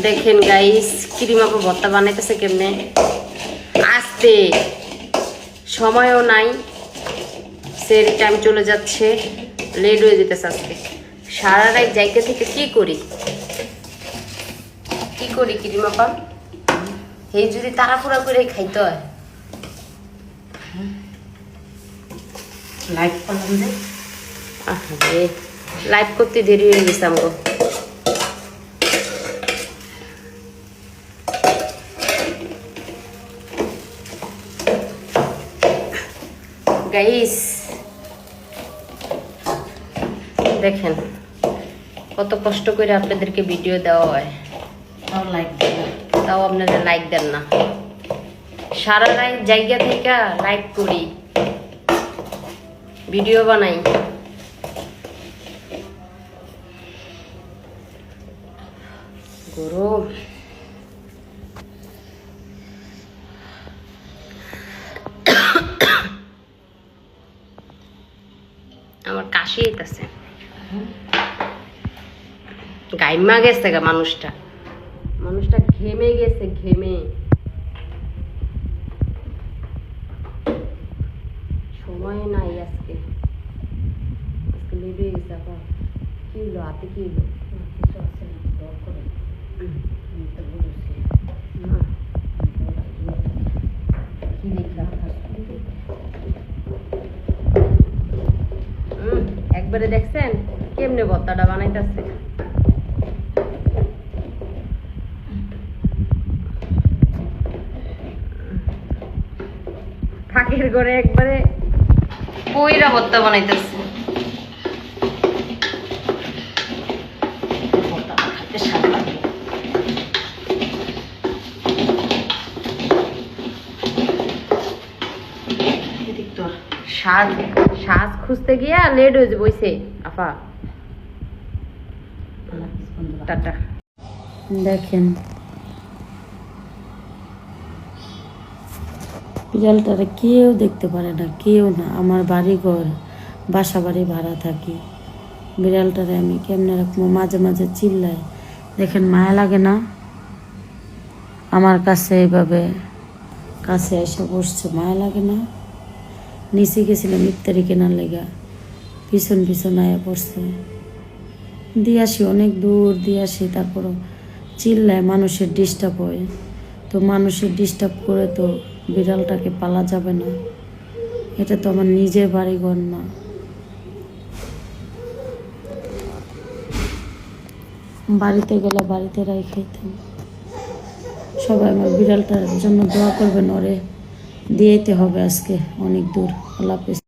দেখেন guys cream আপা ভর্তা বানাইতেছে কেমনে আস্তে, সময়ও নাই, সের টাইম চলে যাচ্ছে, লেট হয়ে যেতেছে আজকে। সারা রাত জায়গা থেকে কি করি ক্রিম আপা, এই যদি তাড়াহুড়া করে খাইতে হয়। লাইভ করলাম যে, আরে লাইভ করতে দেরি হয়ে গেছে আমগো। গাইস দেখেন কত কষ্ট করে আপনাদেরকে ভিডিও দেওয়া হয়, তাও লাইক দেবে, তাও আপনারা লাইক দেন না। সারা রাত জায়গা থেকে লাইক করি, ভিডিও বানাই, গরম। আমার কাশি হইতাছে, গাইমা গেছে গা মানুষটা ঘেমে গেছে, ঘেমে। সময় নাই আজকে লেট হয়ে গেছে। আবার কি হলো হাতে, কি হলো? কিছু আছে না, দর করে আমি তো বলেছি না কি দেখলাম, একবারে দেখছেন কেমনে ভর্তাটা বানাইতেছে। ফাঁকের ঘরে একবারে কইরা ভর্তা বানাইতেছে। ভর্তাটা খাইতে স্বাদ লাগে। এদিক তোর শ্বাস খুঁজতে গিয়া লেট হয়ে যাবে বইছে আপা। টাটা। দেখেন বিড়ালটারে কেউ দেখতে পারে না, কেউ না। আমার বাড়ি ঘর, বাসা বাড়ি ভাড়া থাকি, বিড়ালটারে আমি কেমনে রাখবো? মাঝে মাঝে চিল্লায়, দেখেন মায়া লাগে না? আমার কাছে এইভাবে কাছে এসে বসছে, মায়া লাগে না? নিচে গেছিলাম ইফতারি কেনার লেগা, পিছন পিছন আয়া পড়ছে, দিয়ে আসি, অনেক দূর দিয়ে আসি, তারপরও চিল্লায়, মানুষের ডিস্টার্ব হয়। তো মানুষের ডিস্টার্ব করে তো বিড়ালটাকে পালা যাবে না, এটা তো আমার নিজের বাড়িঘর না। বাড়িতে গেলে বাড়িতে রাই খাইতাম। সবাই আমার বিড়ালটার জন্য দোয়া করবেন, ওরে দিয়েতে হবে আজকে অনেক দূর। আল্লাহ হাফেজ।